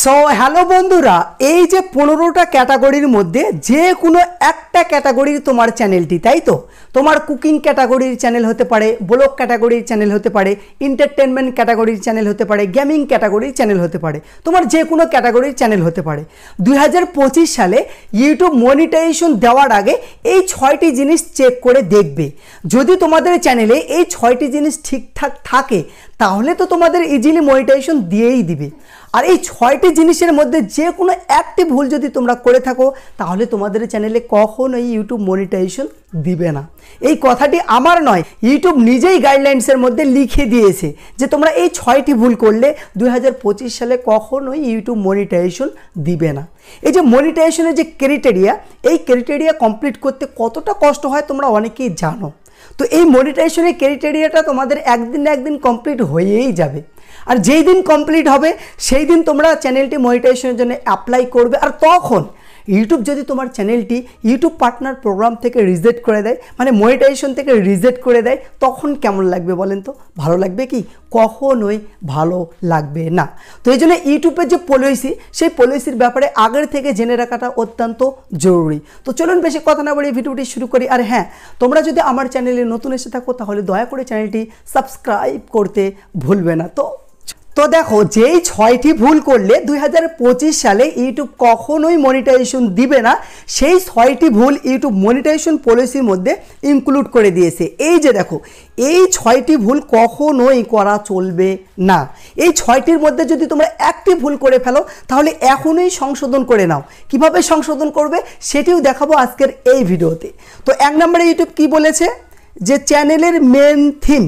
So hello বন্ধুরা, এই যে 15টা ক্যাটাগরির মধ্যে যে কোনো একটা ক্যাটাগরির তোমার চ্যানেলটি, তাই তো? তোমার কুকিং ক্যাটাগরির চ্যানেল হতে পারে, ব্লগ ক্যাটাগরির চ্যানেল হতে পারে, এন্টারটেনমেন্ট ক্যাটাগরির চ্যানেল হতে পারে, গেমিং ক্যাটাগরির চ্যানেল হতে পারে, তোমার যে কোনো ক্যাটাগরির চ্যানেল হতে পারে। 2025 সালে ইউটিউব মনিটাইজেশন দেওয়ার আগে এই 6টি জিনিস চেক করে দেখবে। যদি তোমাদের চ্যানেলে এই 6টি জিনিস ঠিকঠাক থাকে তাহলে তো তোমাদের ইজিলি মনিটাইজেশন দিয়েই দিবে। আর এই 6টি জিনিসের মধ্যে যে কোনো একটি ভুল যদি তোমরা করে থাকো তাহলে তোমাদের চ্যানেলে কখনোই ইউটিউব মনিটাইজেশন দিবে না। এই কথাটি আমার নয়, ইউটিউব নিজেই গাইডলাইন্সের মধ্যে লিখে দিয়েছে যে তোমরা এই 6টি ভুল করলে 2025 সালে কখনোই ইউটিউব মনিটাইজেশন দিবে না। এই যে মনিটাইজেশনের যে ক্রাইটেরিয়া, এই ক্রাইটেরিয়া কমপ্লিট করতে কতটা কষ্ট হয় তোমরা অনেকেই জানো। তো এই মনিটাইজেশনের ক্রাইটেরিয়াটা তোমাদের একদিন না একদিন কমপ্লিট হয়েই যাবে। আর যেই দিন কমপ্লিট হবে সেই দিন তোমরা চ্যানেলটি মনিটাইজেশনের জন্য অ্যাপ্লাই করবে। আর তখন ইউটিউব যদি তোমার চ্যানেলটি ইউটিউব পার্টনার প্রোগ্রাম থেকে রিজেক্ট করে দেয়, মানে মনিটাইজেশন থেকে রিজেক্ট করে দেয়, তখন কেমন লাগবে বলেন তো? ভালো লাগবে কি? কখনোই ভালো লাগবে না। তো এই জন্য ইউটিউবের যে পলিসি, সেই পলিসির ব্যাপারে আগের থেকে জেনে রাখাটা অত্যন্ত জরুরি। তো চলুন বেশি কথা না বলে ভিডিওটি শুরু করি। আর হ্যাঁ, তোমরা যদি আমার চ্যানেলে নতুন এসে থাকো তাহলে দয়া করে চ্যানেলটি সাবস্ক্রাইব করতে ভুলবে না। তো দেখো, যেই 6টি ভুল করলে 2025 সালে ইউটিউব কখনোই মনিটাইজেশন দিবে না, সেই 6টি ভুল ইউটিউব মনিটাইজেশন পলিসির মধ্যে ইনক্লুড করে দিয়েছে। এই যে দেখো, এই 6টি ভুল কখনোই করা চলবে না। এই 6টির মধ্যে যদি তোমরা একটি ভুল করে ফেলো তাহলে এখনই সংশোধন করে নাও। কিভাবে সংশোধন করবে সেটিও দেখাবো আজকের এই ভিডিওতে। তো 1 নম্বরে ইউটিউব কি বলেছে যে চ্যানেলের মেন থিম।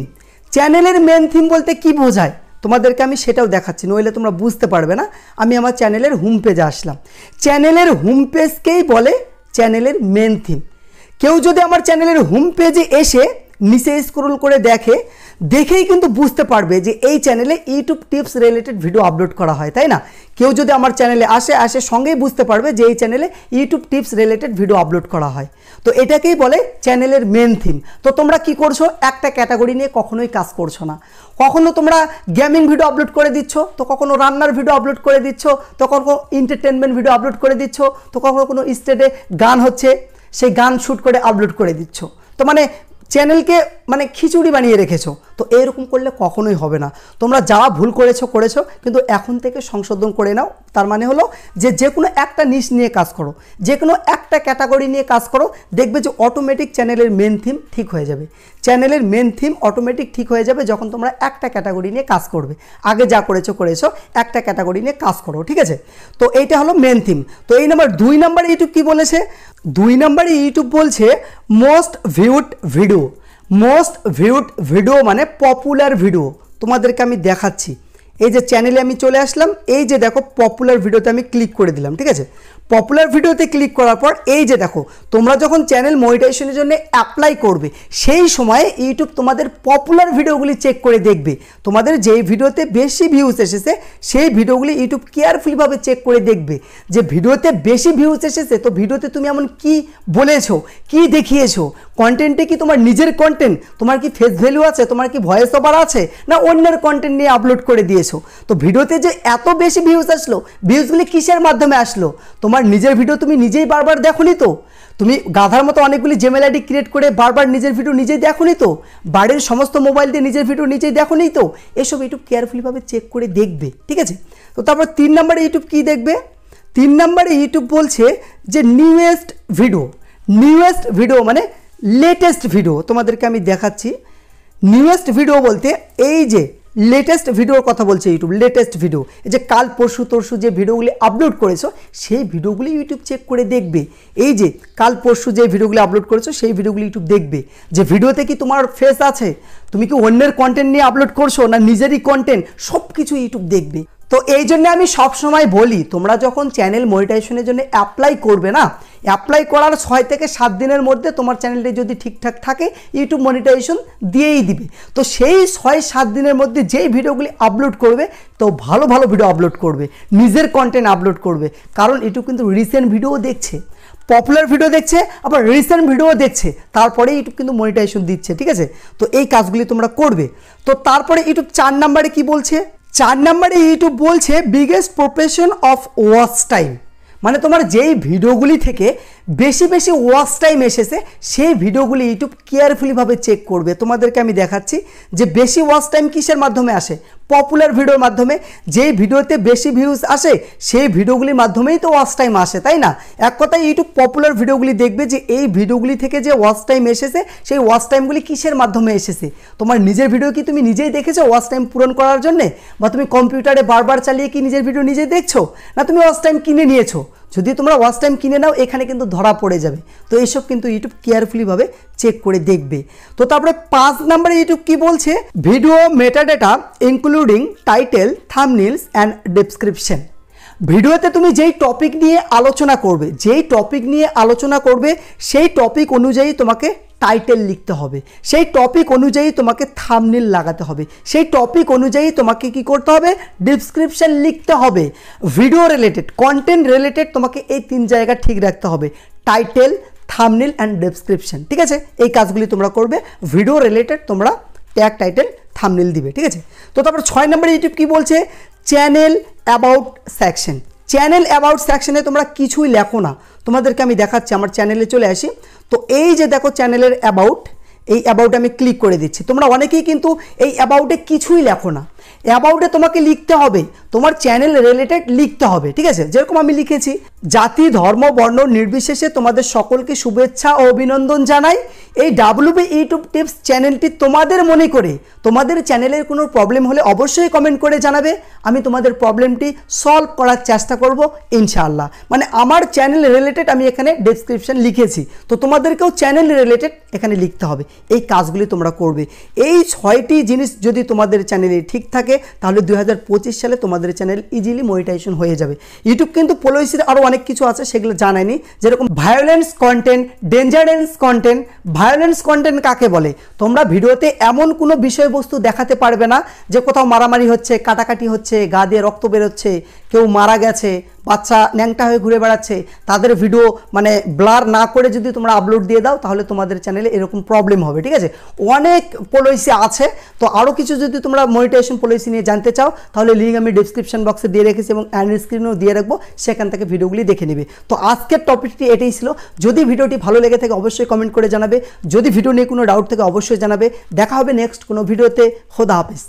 চ্যানেলের মেন থিম বলতে কি বোঝায় তোমাদেরকে আমি সেটাও দেখাচ্ছি, নইলে তোমরা বুঝতে পারবে না। আমি আমার চ্যানেলের হোম পেজে আসলাম। চ্যানেলের হোম পেজকেই বলে চ্যানেলের মেন থিম। কেউ যদি আমার চ্যানেলের হোম পেজে এসে নিচে স্ক্রল করে দেখেই কিন্তু বুঝতে পারবে যে এই চ্যানেলে YouTube tips related video upload করা হয়, তাই না? কেউ যদি আমার চ্যানেলে আসে সঙ্গেই বুঝতে পারবে যে এই চ্যানেলে YouTube tips related video upload করা হয়। তো এটাকেই বলে চ্যানেলের মেন থিম। তো তোমরা কি করছো? একটা ক্যাটাগরি নিয়ে কখনোই কাজ করছো না। কখনো তোমরা গেমিং ভিডিও আপলোড করে দিচ্ছ, তো কখনো রান্নার ভিডিও আপলোড করে দিচ্ছ, তো কখনো এন্টারটেনমেন্ট ভিডিও আপলোড করে দিচ্ছ, তো কখনো কোনো স্টেটে গান হচ্ছে সেই গান শ্যুট করে আপলোড করে দিচ্ছ। তো মানে চ্যানেলকে মানে খিচুড়ি বানিয়ে রেখেছো। তো এরকম করলে কখনোই হবে না। তোমরা যা ভুল করেছো, কিন্তু এখন থেকে সংশোধন করে নাও। তার মানে হলো যে কোনো একটা নিশ নিয়ে কাজ করো, যে কোনো একটা ক্যাটাগরি নিয়ে কাজ করো, দেখবে যে অটোমেটিক চ্যানেলের মেন থিম ঠিক হয়ে যাবে। চ্যানেলের মেন থিম অটোমেটিক ঠিক হয়ে যাবে যখন তোমরা একটা ক্যাটাগরি নিয়ে কাজ করবে। আগে যা করেছো একটা ক্যাটাগরি নিয়ে কাজ করো, ঠিক আছে? তো এইটা হলো মেন থিম। তো এই নাম্বার 2 নম্বরে ইউটিউব কি বলেছে? 2 নম্বরে ইউটিউব বলছে most viewed video. Most viewed video মানে পপুলার ভিডিও। তোমাদেরকে আমি দেখাচ্ছি। এই যে চ্যানেলে আমি চলে আসলাম, এই যে দেখো পপুলার ভিডিওতে আমি ক্লিক করে দিলাম, ঠিক আছে? পপুলার ভিডিওতে ক্লিক করার পর এই যে দেখো, তোমরা যখন চ্যানেল মনিটাইজেশনের জন্য অ্যাপ্লাই করবে সেই সময়ে ইউটিউব তোমাদের পপুলার ভিডিওগুলি চেক করে দেখবে। তোমাদের যেই ভিডিওতে বেশি ভিউজ এসেছে সেই ভিডিওগুলি ইউটিউব কেয়ারফুলিভাবে চেক করে দেখবে যে ভিডিওতে বেশি ভিউজ এসেছে, তো ভিডিওতে তুমি এমন কি বলেছো, কি দেখিয়েছো, কন্টেন্টে কি তোমার নিজের কন্টেন্ট, তোমার কি ফেস ভ্যালু আছে, তোমার কি ভয়েস ওভার আছে, না অন্যের কন্টেন্ট নিয়ে আপলোড করে দিয়েছো। তো ভিডিওতে যে এত বেশি ভিউজ আসলো, ভিউজগুলি কিসের মাধ্যমে আসলো? তোমার নিজের ভিডিও তুমি নিজেই বারবার দেখোনি তো? তুমি গাধার মতো অনেকগুলি জিমেল আইডি ক্রিয়েট করে বারবার নিজের ভিডিও নিজেই দেখোনি তো? বাড়ির সমস্ত মোবাইল দিয়ে নিজের ভিডিও নিজেই দেখোনি তো? এসব ইউটিউব কেয়ারফুলিভাবে চেক করে দেখবে, ঠিক আছে? তো তারপর 3 নম্বরে ইউটিউব কি দেখবে? 3 নম্বরে ইউটিউব বলছে যে নিউয়েস্ট ভিডিও। নিউয়েস্ট ভিডিও মানে লেটেস্ট ভিডিও। তোমাদেরকে আমি দেখাচ্ছি। নিউয়েস্ট ভিডিও বলতে এই যে লেটেস্ট ভিডিওর কথা বলছে ইউটিউব। লেটেস্ট ভিডিও এই যে কাল পরশু যে ভিডিওগুলি আপলোড করেছো সেই ভিডিওগুলি ইউটিউব চেক করে দেখবে। এই যে কাল পরশু যে ভিডিওগুলি আপলোড করেছো সেই ভিডিওগুলি ইউটিউব দেখবে যে ভিডিওতে কি তোমার ফেস আছে, তুমি কি অন্যের কন্টেন্ট নিয়ে আপলোড করছো না নিজেরই কন্টেন্ট, সব কিছু ইউটিউব দেখবে। তো এই জন্য আমি সবসময় বলি, তোমরা যখন চ্যানেল মনিটাইজেশনের জন্য অ্যাপ্লাই করবে না, অ্যাপ্লাই করার 6 থেকে 7 দিনের মধ্যে তোমার চ্যানেলটি যদি ঠিকঠাক থাকে ইউটিউব মনিটাইজেশন দিয়েই দিবে। তো সেই 6-7 দিনের মধ্যে যেই ভিডিওগুলি আপলোড করবে তো ভালো ভিডিও আপলোড করবে, নিজের কন্টেন্ট আপলোড করবে। কারণ ইউটিউব কিন্তু রিসেন্ট ভিডিও দেখছে, পপুলার ভিডিও দেখছে, আবার রিসেন্ট ভিডিও দেখছে, তারপরে ইউটিউব কিন্তু মনিটাইজেশন দিচ্ছে, ঠিক আছে? তো এই কাজগুলি তোমরা করবে। তো তারপরে ইউটিউব 4 নম্বরে কি বলছে? 4 নম্বরে ইউটিউব বলছে biggest profession of watch time, মানে তোমার যেই ভিডিওগুলি থেকে বেশি বেশি ওয়াচ টাইম এসেছে সেই ভিডিওগুলি ইউটিউব কেয়ারফুলিভাবে চেক করবে। তোমাদেরকে আমি দেখাচ্ছি যে বেশি ওয়াচ টাইম কিসের মাধ্যমে আসে, পপুলার ভিডিওর মাধ্যমে। যেই ভিডিওতে বেশি ভিউজ আসে সেই ভিডিওগুলির মাধ্যমেই তো ওয়াচ টাইম আসে, তাই না? এক কথায় ইউটিউব পপুলার ভিডিওগুলি দেখবে যে এই ভিডিওগুলি থেকে যে ওয়াচ টাইম এসেছে সেই ওয়াচ টাইমগুলি কিসের মাধ্যমে এসেছে। তোমার নিজের ভিডিও কি তুমি নিজেই দেখেছো ওয়াচ টাইম পূরণ করার জন্যে, বা তুমি কম্পিউটারে বারবার চালিয়ে কি নিজের ভিডিও নিজেই দেখছো, না তুমি ওয়াচ টাইম কিনে নিয়েছো? যদি তোমরা ওয়াচ টাইম কিনে নাও এখানে কিন্তু ধরা পড়ে যাবে। তো এইসব কিন্তু ইউটিউব কেয়ারফুলিভাবে চেক করে দেখবে। তো তারপরে 5 নম্বরে ইউটিউব কি বলছে, video metadata including title, থাম্বনেইলস and description. ভিডিওতে তুমি যেই টপিক নিয়ে আলোচনা করবে সেই টপিক অনুযায়ী তোমাকে টাইটেল লিখতে হবে, সেই টপিক অনুযায়ী তোমাকে থাম্বনেইল লাগাতে হবে, সেই টপিক অনুযায়ী তোমাকে কি করতে হবে, ডেসক্রিপশন লিখতে হবে। ভিডিও রিলেটেড, কন্টেন্ট রিলেটেড তোমাকে এই 3 জায়গা ঠিক রাখতে হবে, টাইটেল, থাম্বনেইল অ্যান্ড ডেসক্রিপশন। ঠিক আছে, এই কাজগুলি তোমরা করবে। ভিডিও রিলেটেড তোমরা ট্যাগ, টাইটেল, থাম্বনেইল দিবে। ঠিক আছে, তো তারপর 6 নম্বরে ইউটিউব কি বলছে, channel about section. Channel about সেকশনে তোমরা কিছুই লেখো না। তোমাদেরকে আমি দেখাচ্ছি, আমার চ্যানেলে চলে আসি। তো এই যে দেখো চ্যানেলের অ্যাবাউট, এই অ্যাবাউটে আমি ক্লিক করে দিচ্ছি। তোমরা অনেকেই কিন্তু এই অ্যাবাউটে কিছুই লেখো না। অ্যাবাউটে তোমাকে লিখতে হবে, তোমার চ্যানেল রিলেটেড লিখতে হবে। ঠিক আছে, যেরকম আমি লিখেছি, জাতি, ধর্ম, বর্ণ নির্বিশেষে তোমাদের সকলকে শুভেচ্ছা ও অভিনন্দন জানাই। এই WB ইউটিউব টিপস চ্যানেলটি তোমাদের মনে করে, তোমাদের চ্যানেলের কোনো প্রবলেম হলে অবশ্যই কমেন্ট করে জানাবে। আমি তোমাদের প্রবলেমটি সলভ করার চেষ্টা করব ইনশাআল্লাহ। মানে আমার চ্যানেল রিলেটেড আমি এখানে ডেসক্রিপশন লিখেছি, তো তোমাদেরকেও চ্যানেল রিলেটেড এখানে লিখতে হবে। এই কাজগুলি তোমরা করবে। এই 6টি জিনিস যদি তোমাদের চ্যানেলে ঠিক থাকে তাহলে 2025 সালে তোমাদের চ্যানেল ইজিলি মনিটাইজেশন হয়ে যাবে। ইউটিউব কিন্তু পলিসির আরও অনেক কিছু আছে, সেগুলো জানায়নি, যেরকম violence content, dangerous content. Violence content কাকে বলে, তোমরা ভিডিওতে এমন কোনো বিষয়বস্তু দেখাতে পারবে না যে কোথাও মারামারি হচ্ছে, কাটাকাটি হচ্ছে, গা দিয়ে রক্ত বেরোচ্ছে, কেউ মারা গেছে, বাচ্চা ন্যাংটা হয়ে ঘুরে বেড়াচ্ছে, তাদের ভিডিও মানে ব্লার না করে যদি তোমরা আপলোড দিয়ে দাও তাহলে তোমাদের চ্যানেলে এরকম প্রবলেম হবে। ঠিক আছে, অনেক পলিসি আছে। তো আরও কিছু যদি তোমরা মনিটাইজেশন পলিসি নিয়ে জানতে চাও তাহলে লিঙ্ক আমি ডিসক্রিপশন বক্সে দিয়ে রেখেছি এবং অ্যান্ড স্ক্রিনেও দিয়ে রাখবো, সেখান থেকে ভিডিওগুলি দেখে নেবে। তো আজকের টপিকটি এটাই ছিল। যদি ভিডিওটি ভালো লেগে থাকে অবশ্যই কমেন্ট করে জানাবে, যদি ভিডিও নিয়ে কোনো ডাউট থাকে অবশ্যই জানাবে। দেখা হবে নেক্সট কোনো ভিডিওতে। খোদা হাফেজ।